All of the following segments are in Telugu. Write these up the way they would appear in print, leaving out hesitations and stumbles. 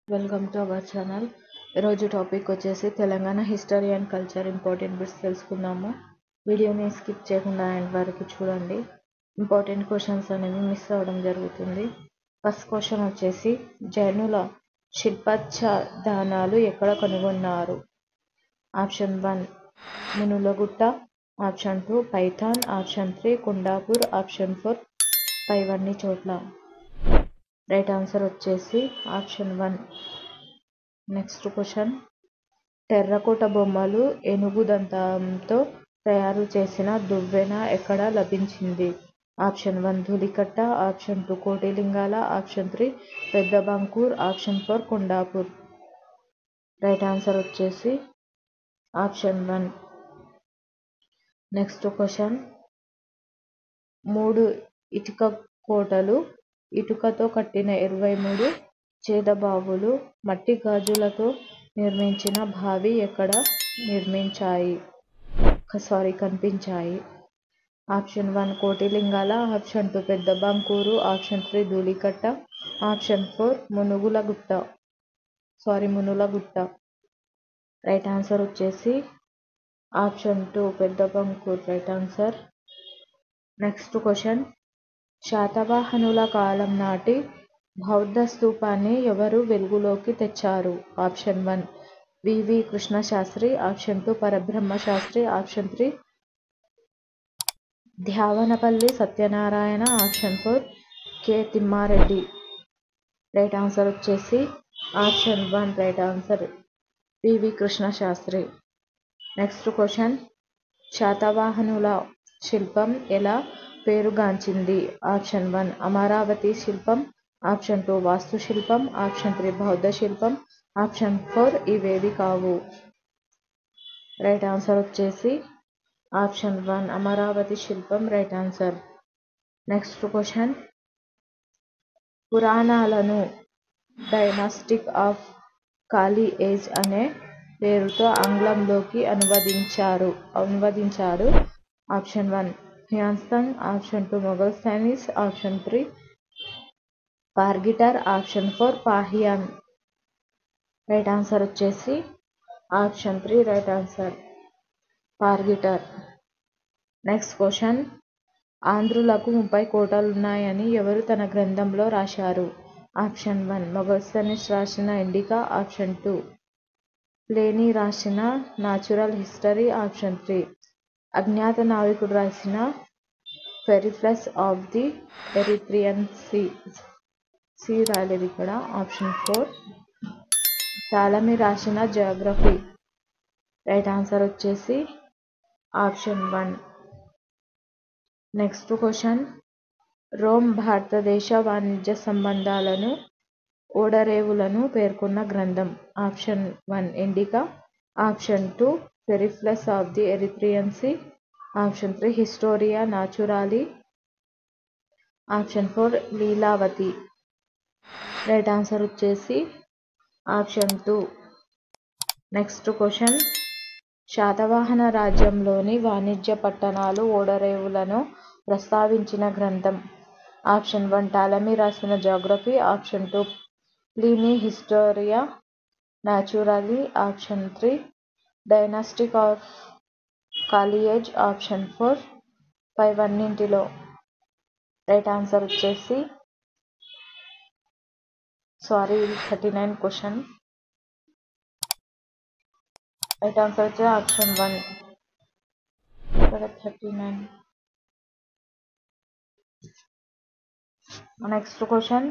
Welcome to our channel. ఈరోజు టాపిక్ వచ్చేసి Telangana history and culture important bits తెలుసుకుందాము. వీడియోని స్కిప్ చేయకుండా ఎండ్ వరకు చూడండి. ఇంపార్టెంట్ క్వశ్చన్స్ అనేవి మిస్ అవ్వడం జరుగుతుంది. ఫస్ట్ క్వశ్చన్ వచ్చేసి జైనుల శిల్పాచ్ఛాదనాలు ఎక్కడ కనుగొన్నారు? Option 1 Munulagutta, option 2 Paithan, option 3 Kondapur, option 4 పైవన్నీ చోట్ల. రైట్ ఆన్సర్ వచ్చేసి ఆప్షన్ 1. నెక్స్ట్ క్వశ్చన్ టెర్రకోట బొమ్మలు ఏనుగు దంతంతో తయారు చేసిన దువ్వెన ఎక్కడ లభించింది? Option 1 Dhulikatta, option 2 Kotilingala, option 3 Peddabankur, option 4 Kondapur. Right answer వచ్చేసి ఆప్షన్ 1. నెక్స్ట్ క్వశ్చన్ 3 ఇటుక కోటలు, ఇటుకతో కట్టిన 23 చేదబావులు మట్టి గాజులతో నిర్మించిన బావి ఎక్కడ కనిపించాయి? Option 1 Kotilingala, option 2 Peddabankur, option 3 Dhulikatta, option 4 Munulagutta. Right answer వచ్చేసి option 2 Peddabankur. Right answer. Next question శాతవాహనుల కాలం నాటి బౌద్ధ స్తూపాన్ని ఎవరు వెలుగులోకి తెచ్చారు? ఆప్షన్ 1 వి. Krishnasastri, option 2 Parabrahma Shastri, option 3 Dyavanapalli Satyanarayana, option 4 K. Thimmareddy. Right answer వచ్చేసి option 1. Right answer V. Krishnashastri. Next question శాతవాహనుల శిల్పం ఎలా పేరుగాంచింది? ఆప్షన్ 1 అమరావతి శిల్పం, ఆప్షన్ 2 వాస్తుశిల్పం, ఆప్షన్ 3 బౌద్ధ శిల్పం, ఆప్షన్ 4 ఇవేవి కావు. రైట్ ఆన్సర్ వచ్చేసి ఆప్షన్ 1 అమరావతి శిల్పం. Right answer. నెక్స్ట్ క్వశ్చన్ పురాణాలను డైనాస్టిక్ ఆఫ్ కాళీ ఏజ్ అనే పేరుతో ఆంగ్లంలోకి అనువదించారు. ఆప్షన్ 1 హ్యూయన్సాంగ్, ఆప్షన్ 2 మొఘల్సైనీస్, option 3 Pargiter, option 4 Fahien. Right answer వచ్చేసి option 3. Right answer Pargiter. Next question ఆంధ్రులకు 30 కోటలున్నాయని ఎవరు తన గ్రంథంలో రాశారు? ఆప్షన్ 1 మొఘల్సైనీస్ రాసిన ఇండికా, ఆప్షన్ 2 ప్లేనీ రాసిన న్యాచురల్ హిస్టరీ, ఆప్షన్ 3 అజ్ఞాత నావికుడు రాసిన Periplus of the Erythraean Sea రాలేదు ఇక్కడ. ఆప్షన్ 4 టాలమీ రాసిన జియోగ్రఫీ. రైట్ ఆన్సర్ వచ్చేసి ఆప్షన్ 1. నెక్స్ట్ క్వశ్చన్ రోమ్ భారతదేశ వాణిజ్య సంబంధాలను ఓడరేవులను పేర్కొన్న గ్రంథం. Option 1 Indica, option 2 Periplus of the Erythraean Sea, option 3 Historia Naturalis, option 4 Lilavati. Right answer వచ్చేసి ఆప్షన్ 2. నెక్స్ట్ క్వశ్చన్ శాతవాహన రాజ్యంలోని వాణిజ్య పట్టణాలు ఓడరేవులను ప్రస్తావించిన గ్రంథం. ఆప్షన్ 1 టాలమీ రాసిన geography, option 2 Pliny hysteria Naturalis, option 3 dynastic of Kali age, option 4 పైవన్నింటిలో. రైట్ ఆన్సర్ వచ్చేసి 39 క్వశ్చన్. రైట్ ఆన్సర్ వచ్చి ఆప్షన్ 1. ఇక్కడ 39. నెక్స్ట్ క్వశ్చన్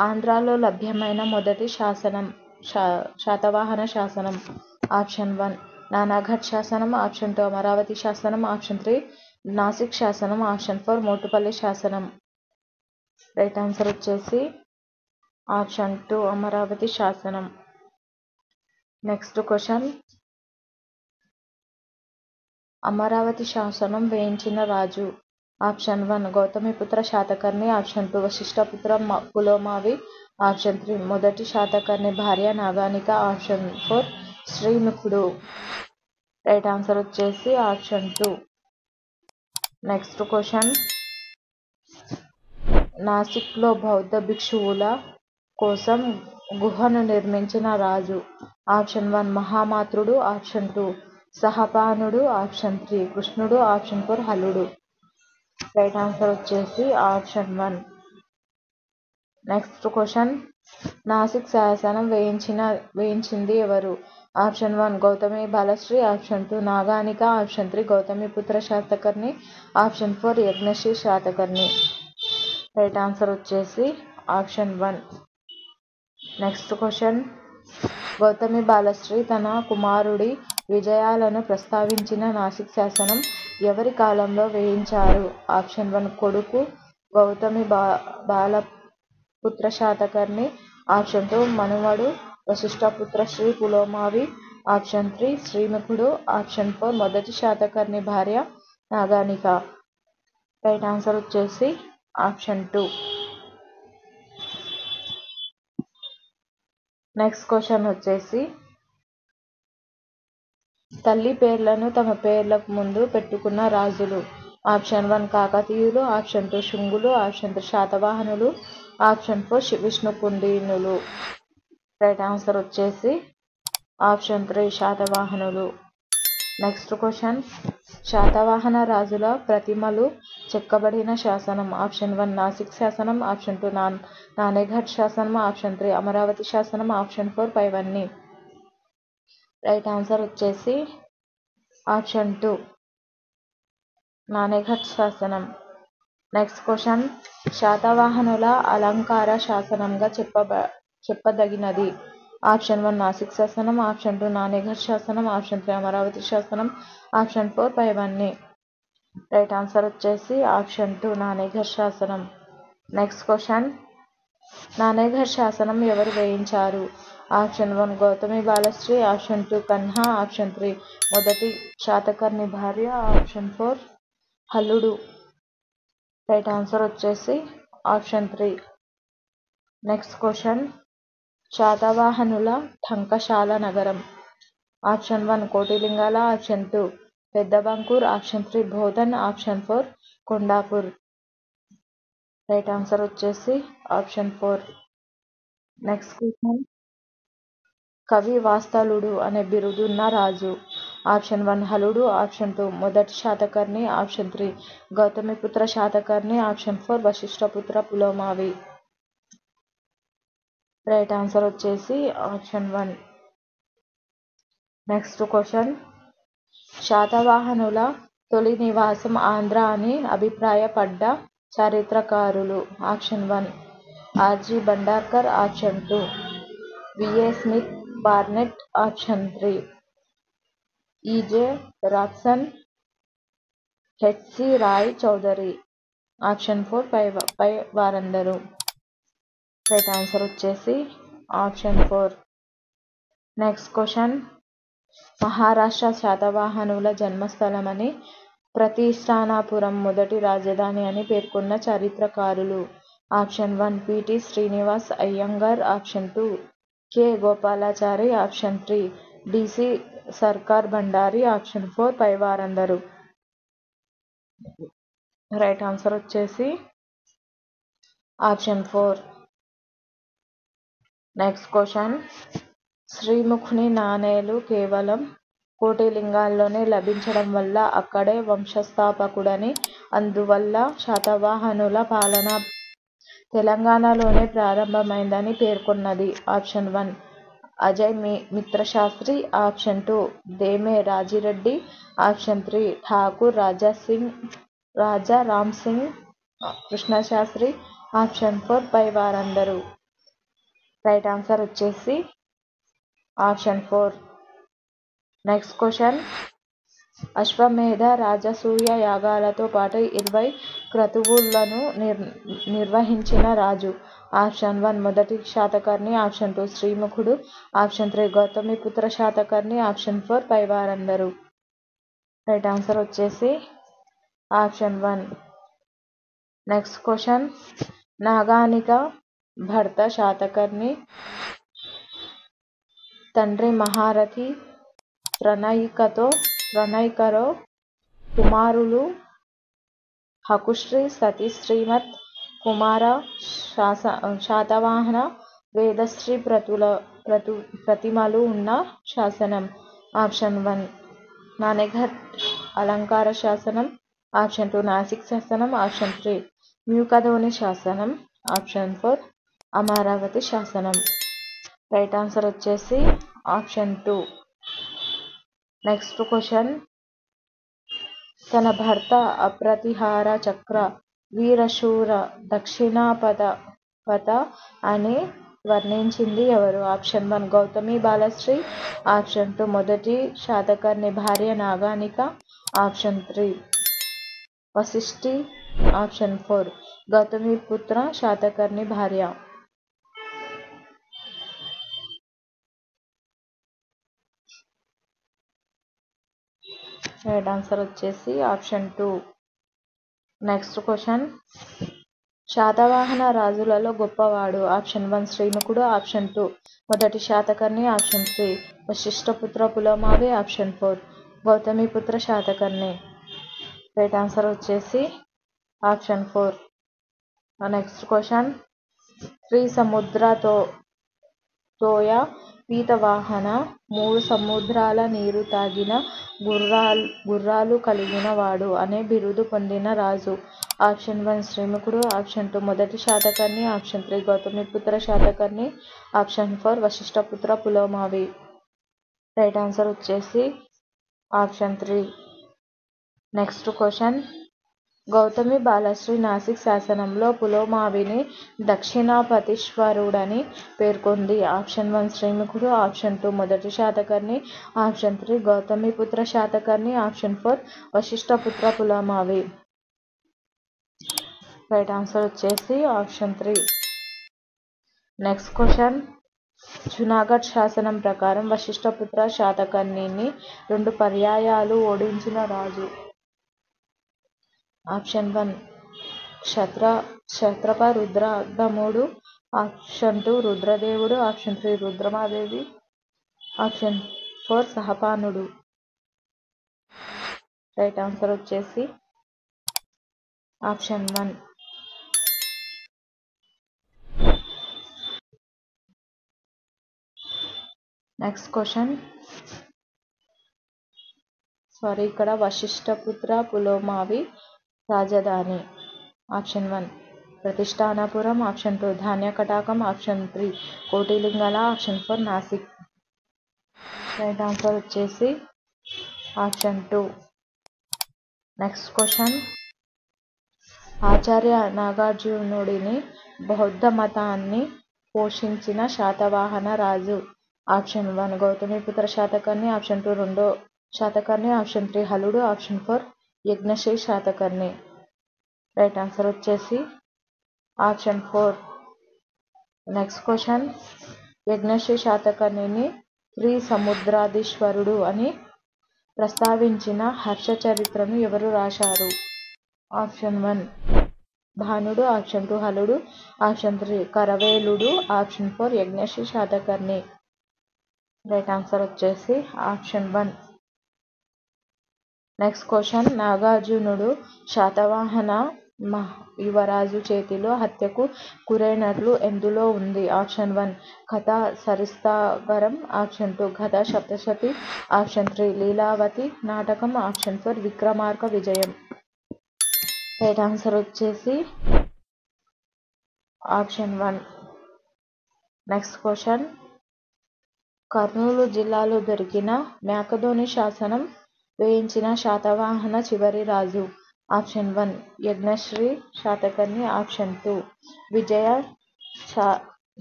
ఆంధ్రాలో లభ్యమైన మొదటి శాతవాహన శాసనం. ఆప్షన్ 1 నానాఘట్ శాసనం, ఆప్షన్ 2 అమరావతి శాసనం, ఆప్షన్ 3 నాసిక్ శాసనం, ఆప్షన్ 4 మోటుపల్లి శాసనం. రైట్ ఆన్సర్ వచ్చేసి ఆప్షన్ 2 అమరావతి శాసనం. నెక్స్ట్ క్వశ్చన్ అమరావతి శాసనం వేయించిన రాజు. Option 1 Gautamiputra Satakarni, option 2 Vashishthaputra Pulumavi, option 3 మొదటి శాతకర్ణి భార్య నాగానిక, ఆప్షన్ 4 శ్రీముఖుడు. రైట్ ఆన్సర్ వచ్చేసి ఆప్షన్ 2. నెక్స్ట్ క్వశ్చన్ నాసిక్లో బౌద్ధ భిక్షువుల కోసం గుహను నిర్మించిన రాజు. ఆప్షన్ 1 మహామాతృడు. ఆప్షన్ 2 సహపానుడు. ఆప్షన్ 3 కృష్ణుడు. ఆప్షన్ 4 హలుడు. రైట్ ఆన్సర్ వచ్చేసి ఆప్షన్ 1. నెక్స్ట్ క్వశ్చన్, నాసిక్ శాసనం వేయించింది ఎవరు? Option 1 Gautami Balashri. Option 2 Naganika. Option 3 Gautamiputra Satakarni. Option 4 Yajnashri Satakarni. Right answer వచ్చేసి option 1. Next question, Gautami Balashri తన కుమారుడి విజయాలను ప్రస్తావించిన నాసిక్ శాసనం ఎవరి కాలంలో వేయించారు? ఆప్షన్ 1 కొడుకు గౌతమి బాలపుత్ర శాతకర్ణి. ఆప్షన్ 2 మనుమడు వశిష్ఠపుత్ర శ్రీ పులోమావి. ఆప్షన్ 3 శ్రీముఖుడు. ఆప్షన్ 4 మొదటి శాతకర్ణి భార్య నాగానిక. రైట్ ఆన్సర్ వచ్చేసి ఆప్షన్ 2. నెక్స్ట్ క్వశ్చన్ వచ్చేసి, తల్లి పేర్లను తమ పేర్లకు ముందు పెట్టుకున్న రాజులు. ఆప్షన్ 1 కాకతీయులు. ఆప్షన్ 2 శుంగులు. ఆప్షన్ 3 శాతవాహనులు. ఆప్షన్ 4 విష్ణుకుండినులు. రైట్ ఆన్సర్ వచ్చేసి ఆప్షన్ 3 శాతవాహనులు. నెక్స్ట్ క్వశ్చన్, శాతవాహన రాజుల ప్రతిమలు చెక్కబడిన శాసనం. ఆప్షన్ 1 నాసిక్ శాసనం. ఆప్షన్ 2 నానేఘట్ శాసనం. ఆప్షన్ 3 అమరావతి శాసనం. ఆప్షన్ 4 పైవన్నీ. రైట్ ఆన్సర్ వచ్చేసి ఆప్షన్ 2 నానేఘట్ శాసనం. నెక్స్ట్ క్వశ్చన్, శాతవాహనుల అలంకార శాసనంగా చెప్పదగినది. ఆప్షన్ 1 నాసిక్ శాసనం. ఆప్షన్ 2 నానేఘట్ శాసనం. ఆప్షన్ 3 అమరావతి శాసనం. ఆప్షన్ 4 పైవన్నీ. రైట్ ఆన్సర్ వచ్చేసి ఆప్షన్ 2 నానేఘట్ శాసనం. నెక్స్ట్ క్వశ్చన్, నానేఘట్ శాసనం ఎవరు వేయించారు? Option 1 Gautami Balashri. Option 2 Kanha. Option 3 మొదటి శాతకర్ణి భార్య. ఆప్షన్ 4 హలుడు. రైట్ ఆన్సర్ వచ్చేసి ఆప్షన్ 3. నెక్స్ట్ క్వశ్చన్, శాతవాహనుల టంకశాల నగరం. Option 1 Kotilingala. Option 2 Peddabankur. Option 3 Bodhan. Option 4 Kondapur. Right answer వచ్చేసి ఆప్షన్ 4. నెక్స్ట్ క్వశ్చన్, కవి వాత్సలుడు అనే బిరుదున్న రాజు. ఆప్షన్ 1 హలుడు. ఆప్షన్ 2 మొదటి Satakarni. Option 3 Gautamiputra Satakarni. Option 4 Vashishthaputra Pulumavi. Right answer వచ్చేసి ఆప్షన్ 1. నెక్స్ట్ క్వశ్చన్, శాతవాహనుల తొలి నివాసం ఆంధ్ర అని అభిప్రాయపడ్డ చరిత్రకారులు. Option 1 R G Bhandarkar. Option 2 V A Smith Barnett. Option 3 E J Rapson. H C Ray Chaudhuri. Option 4 పై వారందరూ. రైట్ ఆన్సర్ వచ్చేసి ఆప్షన్ 4. నెక్స్ట్ క్వశ్చన్, మహారాష్ట్ర శాతవాహనుల జన్మస్థలమని ప్రతిష్టానాపురం మొదటి రాజధాని అని పేర్కొన్న చరిత్రకారులు. Option 1 P T Srinivas Iyengar. Option 2 K Gopalachari. Option 3 DC సర్కార్ భండారి. ఆప్షన్ 4 పైవారందరూ. రైట్ ఆన్సర్ వచ్చేసి ఆప్షన్ 4. నెక్స్ట్ క్వశ్చన్, శ్రీముఖుని నాణేలు కేవలం కోటిలింగాల్లోనే లభించడం వల్ల అక్కడే వంశస్థాపకుడని, అందువల్ల శాతవాహనుల పాలన తెలంగాణలోనే ప్రారంభమైందని పేర్కొన్నది. Option 1 Ajay Mitra Shastri. Option 2 Deme Rajireddy. Option 3 Thakur Raja Ram Singh Krishnashastri. Option 4 పైవారందరూ. రైట్ ఆన్సర్ వచ్చేసి ఆప్షన్ 4. నెక్స్ట్ క్వశ్చన్, అశ్వమేధ రాజసూయ యాగాలతో పాటు 20 క్రతువులను నిర్వహించిన రాజు. ఆప్షన్ 1 మొదటి శాతకర్ణి. ఆప్షన్ 2 శ్రీముఖుడు. ఆప్షన్ 3 గౌతమిపుత్ర శాతకర్ణి. ఆప్షన్ 4 పైవారందరూ. రైట్ ఆన్సర్ వచ్చేసి ఆప్షన్ 1. నెక్స్ట్ క్వశ్చన్, నాగానిక భర్త శాతకర్ణి తండ్రి మహారథి త్రైనైకరో కుమారులు హకుశ్రీ సతీ శ్రీమత్ కుమార శాతవాహన వేదశ్రీ ప్రతిమలు ఉన్న శాసనం. ఆప్షన్ 1 నానేఘట్ అలంకార శాసనం. ఆప్షన్ 2 నాసిక్ శాసనం. ఆప్షన్ 3 మ్యూకధోని శాసనం. ఆప్షన్ 4 అమరావతి శాసనం. రైట్ ఆన్సర్ వచ్చేసి ఆప్షన్ 2. నెక్స్ట్ క్వశ్చన్, తన భర్త అప్రతిహార చక్ర వీరశూర దక్షిణాపథ అని వర్ణించింది ఎవరు? ఆప్షన్ 1 గౌతమి బాలశ్రీ. ఆప్షన్ 2 మొదటి శాతకర్ణి భార్య నాగానిక. ఆప్షన్ 3 వశిష్ఠి. ఆప్షన్ 4 గౌతమిపుత్ర శాతకర్ణి భార్య. రైట్ ఆన్సర్ వచ్చేసి ఆప్షన్ 2. నెక్స్ట్ క్వశ్చన్, శాతవాహన రాజులలో గొప్పవాడు? ఆప్షన్ 1 శ్రీముఖుడు. ఆప్షన్ 2 మొదటి Satakarni. Option 3 Vashishthaputra Pulumavi. Option 4 Gautamiputra Satakarni. Right answer వచ్చేసి ఆప్షన్ 4. నెక్స్ట్ క్వశ్చన్, త్రిసముద్రతోయ పీతవాహన 3 సముద్రాల నీరు తాగిన గుర్రాలు కలిగిన వాడు అనే బిరుదు పొందిన రాజు? ఆప్షన్ 1 శ్రీముఖుడు. ఆప్షన్ 2 మొదటి Satakarni. Option 3 Gautamiputra Satakarni. Option 4 Vashishthaputra Pulumavi. Right answer వచ్చేసి option 3. Next question, Gautami Balashri Nasik శాసనంలో పులోమావిని దక్షిణాపతీశ్వరుడని పేర్కొంది. ఆప్షన్ 1 శ్రీముఖుడు. ఆప్షన్ 2 మొదటి Satakarni. Option 3 Gautamiputra Satakarni. Option 4 Vashishthaputra Pulumavi. Right answer వచ్చేసి ఆప్షన్ 3. నెక్స్ట్ క్వశ్చన్, జునాగఢ్ శాసనం ప్రకారం వశిష్ఠపుత్ర శాతకర్ణిని 2 పర్యాయాలు ఓడించిన రాజు? ఆప్షన్ 1 క్షత్రప రుద్రదముడు. ఆప్షన్ 2 రుద్రదేవుడు. ఆప్షన్ 3 రుద్రమాదేవి. ఆప్షన్ 4 సహపానుడు. రైట్ ఆన్సర్ వచ్చేసి ఆప్షన్ 1. నెక్స్ట్ క్వశ్చన్, ఇక్కడ వశిష్ఠపుత్ర పులోమావి రాజధాని? Option 1 Pratishthanapuram. Option 2 Dhanyakatakam. Option 3 Kotilingala. Option 4 Nasik. Right answer వచ్చేసి ఆప్షన్ 2. నెక్స్ట్ క్వశ్చన్, ఆచార్య నాగార్జునుడిని బౌద్ధ మతాన్ని పోషించిన శాతవాహన రాజు? ఆప్షన్ 1 గౌతమిపుత్ర శాతకర్ణి. ఆప్షన్ 2 రెండో శాతకర్ణి. ఆప్షన్ 3 హలుడు. Option 4 Yajnashri Satakarni. Right answer వచ్చేసి ఆప్షన్ 4. నెక్స్ట్ క్వశ్చన్, యజ్ఞశ్రీ శాతకర్ణిని త్రిసముద్రాధీశ్వరుడు అని ప్రస్తావించిన హర్ష చరిత్రను ఎవరు రాశారు? ఆప్షన్ 1 భానుడు. ఆప్షన్ 2 హలుడు. ఆప్షన్ 3 కరవేలుడు. Option 4 Yajnashri Satakarni. Right answer వచ్చేసి ఆప్షన్ 1. నెక్స్ట్ క్వశ్చన్, నాగార్జునుడు శాతవాహన యువరాజు చేతిలో హత్యకు గురైనట్లు ఎందులో ఉంది? ఆప్షన్ 1 కథా సరిత్సాగరం. ఆప్షన్ 2 కథా సప్తశతి. ఆప్షన్ 3 లీలావతి నాటకం. ఆప్షన్ 4 విక్రమార్క విజయం. రైట్ ఆన్సర్ వచ్చేసి ఆప్షన్ 1. నెక్స్ట్ క్వశ్చన్, కర్నూలు జిల్లాలో దొరికిన మ్యాకధోని శాసనం వేయించిన శాతవాహన చివరి రాజు? ఆప్షన్ 1 యజ్ఞశ్రీ శాతకర్ణి. ఆప్షన్ 2 విజయ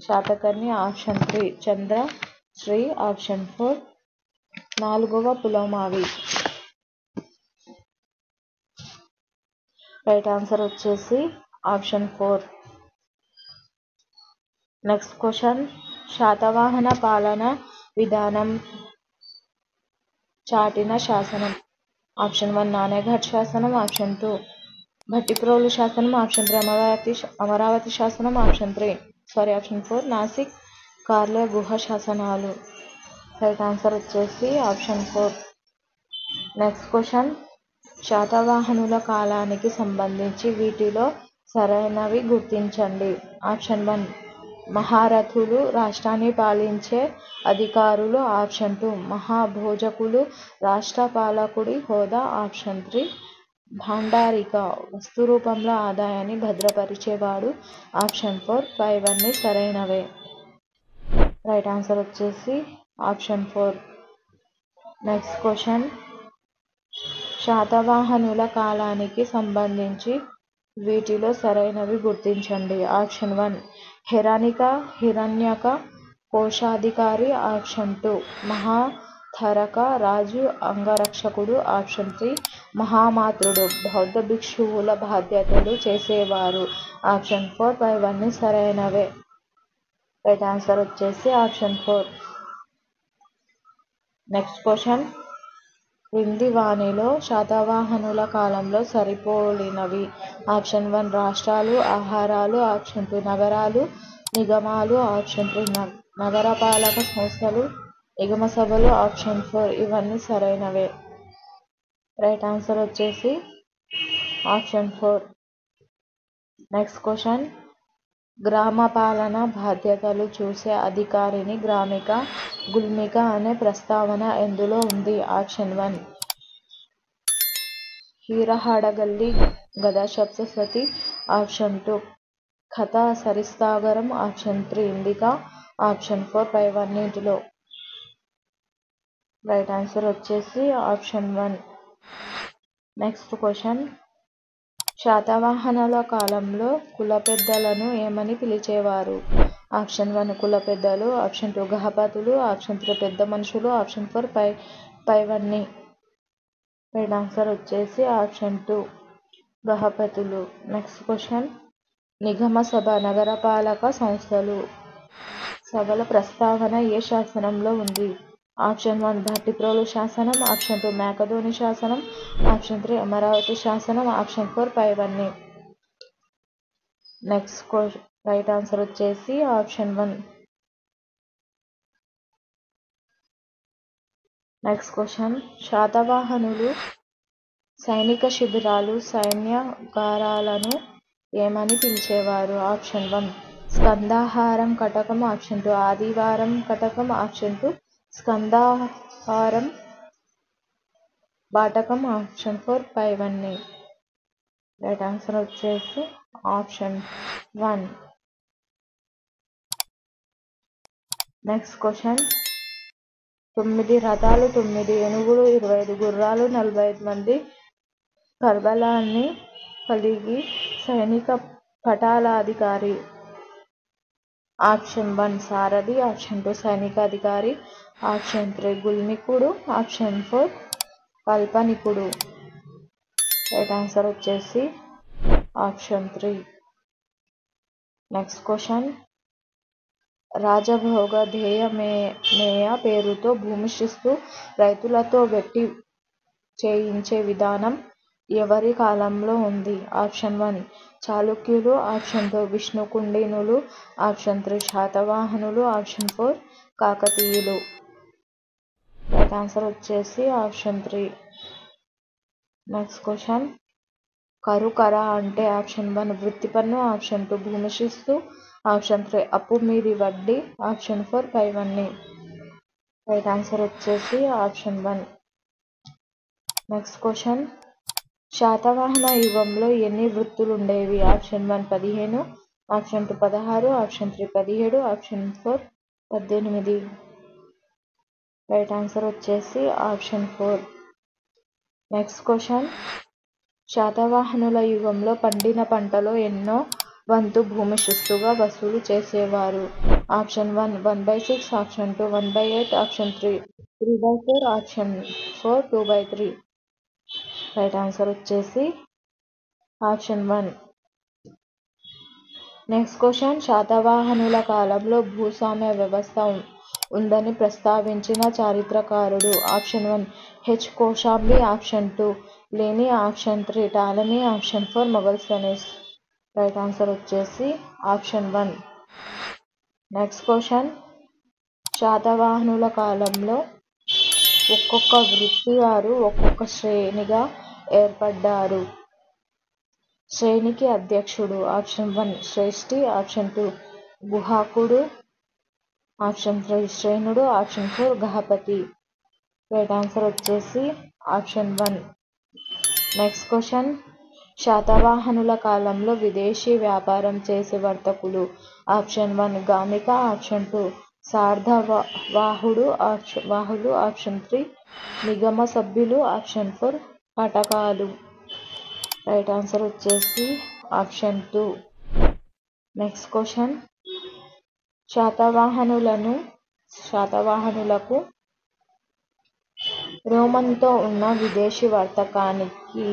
శాతకర్ణి. ఆప్షన్ 3 చంద్రశ్రీ. ఆప్షన్ 4 నాలుగవ పులోమావి. రైట్ ఆన్సర్ వచ్చేసి ఆప్షన్ 4. నెక్స్ట్ క్వశ్చన్, శాతవాహన పాలన విధానం చాటిన శాసనం? ఆప్షన్ 1 నానేఘట్ శాసనం. ఆప్షన్ 2 భట్టిప్రోలు శాసనం. ఆప్షన్ 3 అమరావతి శాసనం. ఆప్షన్ 4 నాసిక్ కార్ల గుహ శాసనాలు. రైట్ ఆన్సర్ వచ్చేసి ఆప్షన్ 4. నెక్స్ట్ క్వశ్చన్, శాతవాహనుల కాలానికి సంబంధించి వీటిలో సరైనవి గుర్తించండి. ఆప్షన్ 1 మహారథులు రాష్ట్రాన్ని పాలించే అధికారులు. ఆప్షన్ 2 మహాభోజకులు రాష్ట్ర పాలకుడి హోదా. ఆప్షన్ 3 భాండారిక వస్తు రూపంలో ఆదాయాన్ని భద్రపరిచేవాడు. ఆప్షన్ 4 పైవన్నీ సరైనవే. రైట్ ఆన్సర్ వచ్చేసి ఆప్షన్ 4. నెక్స్ట్ క్వశ్చన్, శాతవాహనుల కాలానికి సంబంధించి వీటిలో సరైనవి గుర్తించండి. ఆప్షన్ 1 హెరానిక హిరణ్యక కోశాధికారి. ఆప్షన్ 2 మహాథరక రాజు అంగరక్షకుడు. ఆప్షన్ 3 మహామాత్రుడు బౌద్ధ భిక్షువుల బాధ్యతలు చేసేవారు. ఆప్షన్ 4 పైవన్నీ సరైనవే. రైట్ ఆన్సర్ వచ్చేసి ఆప్షన్ 4. నెక్స్ట్ క్వశ్చన్, క్రింది వానిలో శాతవాహనుల కాలంలో సరిపోలినవి. ఆప్షన్ 1 రాష్ట్రాలు ఆహారాలు. ఆప్షన్ 2 నగరాలు నిగమాలు. ఆప్షన్ 3 నగరపాలక సంస్థలు నిగమ సభలు. ఆప్షన్ 4 ఇవన్నీ సరైనవే. రైట్ ఆన్సర్ వచ్చేసి ఆప్షన్ 4. నెక్స్ట్ క్వశ్చన్, గ్రామ పాలన బాధ్యతలు చూసే అధికారిని గ్రామిక గుల్మిక అనే ప్రస్తావన ఎందులో ఉంది. ఆప్షన్ 1 హీరహాడగల్లి గదా Saptashati. Option 2 Katha Saritsagaram. Option 3 Indica. Option 4 పైవన్నిటిలో. రైట్ ఆన్సర్ వచ్చేసి ఆప్షన్ 1. నెక్స్ట్ క్వశ్చన్, శాతవాహనుల కాలంలో కుల పెద్దలను ఏమని పిలిచేవారు. ఆప్షన్ 1 కుల పెద్దలు. ఆప్షన్ 2 గహపతులు. ఆప్షన్ 3 పెద్ద మనుషులు. ఆప్షన్ 4 పైవన్నీ. రైట్ ఆన్సర్ వచ్చేసి ఆప్షన్ 2 గహపతులు. నెక్స్ట్ క్వశ్చన్, నిగమ సభ నగరపాలక సంస్థలు సభల ప్రస్తావన ఏ శాసనంలో ఉంది. ఆప్షన్ 1 భట్టిప్రోలు శాసనం. ఆప్షన్ 2 మేకధోని శాసనం. ఆప్షన్ 3 అమరావతి శాసనం. ఆప్షన్ 4 పైవన్నీ. నెక్స్ట్ రైట్ ఆన్సర్ వచ్చేసి ఆప్షన్ 1. నెక్స్ట్ క్వశ్చన్, శాతవాహనులు సైనిక శిబిరాలు సైన్యాగారాలను ఏమని పిలిచేవారు. ఆప్షన్ 1 స్కందాహారం కటకం. ఆప్షన్ 2 ఆదివారం కటకం. ఆప్షన్ 2 స్కందాహారం బాటకం. ఆప్షన్ 4 పైవన్నీ. రైట్ ఆన్సర్ వచ్చేసి ఆప్షన్ 1. నెక్స్ట్ క్వశ్చన్, 9 రథాలు 9 ఏనుగులు 25 గుర్రాలు 45 మంది కర్బలాన్ని కలిగి సైనిక పటాలాధికారి. ఆప్షన్ 1 సారథి. ఆప్షన్ 2 సైనికాధికారి. ఆప్షన్ 3 గుల్మికుడు. ఆప్షన్ 4 కల్పనికుడు. రైట్ ఆన్సర్ వచ్చేసి ఆప్షన్ 3. నెక్స్ట్ క్వశ్చన్, రాజభోగ ధ్యేయమేయ పేరుతో భూమి శిస్తు రైతులతో వెట్టి చేయించే విధానం ఎవరి కాలంలో ఉంది. ఆప్షన్ 1 చాళుక్యులు. ఆప్షన్ 2 విష్ణుకుండినులు. ఆప్షన్ 3 శాతవాహనులు. ఆప్షన్ 4 కాకతీయులు. రైట్ ఆన్సర్ వచ్చేసి ఆప్షన్ 3. నెక్స్ట్ క్వశ్చన్, కరుకర అంటే ఆప్షన్ 1 వృత్తి పన్ను. ఆప్షన్ 2 భూమి శిస్తు. ఆప్షన్ 3 అప్పు మీది వడ్డీ. ఆప్షన్ 4 పైవన్నీ. రైట్ ఆన్సర్ వచ్చేసి ఆప్షన్ 1. నెక్స్ట్ క్వశ్చన్, శాతవాహన యుగంలో ఎన్ని వృత్తులుండేవి. Option 1 15. Option 2 16. Option 3 17. Option 4 18. Right answer వచ్చేసి ఆప్షన్ 4. నెక్స్ట్ క్వశ్చన్, శాతవాహనుల యుగంలో పండిన పంటలో ఎన్నో వంతు భూమి శిస్తుగా వసూలు చేసేవారు. Option 1 1/6. Option 2 1/8. Option 3 3/4. Option 4 2/3. Right answer వచ్చేసి ఆప్షన్ 1. నెక్స్ట్ క్వశ్చన్, శాతవాహనుల కాలంలో భూస్వామ్య వ్యవస్థ ఉందని ప్రస్తావించిన చరిత్రకారుడు. Option 1 H Kosambi. Option 2 Pliny. Option 3 Ptolemy. Option 4 Megasthenes. Right answer వచ్చేసి ఆప్షన్ 1. నెక్స్ట్ క్వశ్చన్, శాతవాహనుల కాలంలో ఒక్కొక్క వృత్తి వారు ఒక్కొక్క శ్రేణిగా ఏర్పడ్డారు. శ్రేణికి అధ్యక్షుడు. ఆప్షన్ 1 శ్రేష్ఠి. ఆప్షన్ 2 గుహాకుడు. ఆప్షన్ 3 శ్రేణుడు. ఆప్షన్ 4 గహపతి. రైట్ ఆన్సర్ వచ్చేసి ఆప్షన్ 1. Next question. శాతవాహనుల కాలంలో విదేశీ వ్యాపారం చేసే వర్తకులు. ఆప్షన్ 1 గామిక. ఆప్షన్ 2 సార్ధవాహుడు. ఆప్షన్ 3 నిగమ సభ్యులు. ఆప్షన్ 4 కటకాలు. రైట్ ఆన్సర్ వచ్చేసి ఆప్షన్ 2. Next question. శాతవాహనులకు రోమంతో ఉన్న విదేశీ వర్తకానికి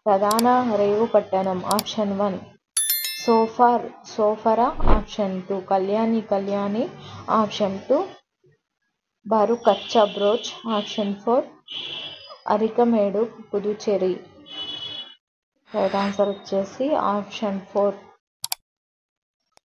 ప్రధాన రేవు పట్టణం. Option 1 Sopara. Option 2 Kalyani. Option 2 బరుకచ్చబ్రోచ్. Option 4 Arikamedu Puducherry. Right answer వచ్చేసి ఆప్షన్ 4.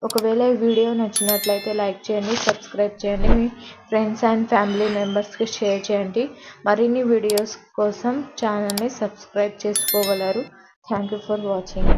ఒకవేళ ఈ వీడియో నచ్చినట్లయితే లైక్ చేయండి, సబ్స్క్రైబ్ చేయండి, మీ ఫ్రెండ్స్ అండ్ ఫ్యామిలీ మెంబర్స్కి షేర్ చేయండి. మరిన్ని వీడియోస్ కోసం ఛానల్ని సబ్స్క్రైబ్ చేసుకోగలరు. Thank you for watching.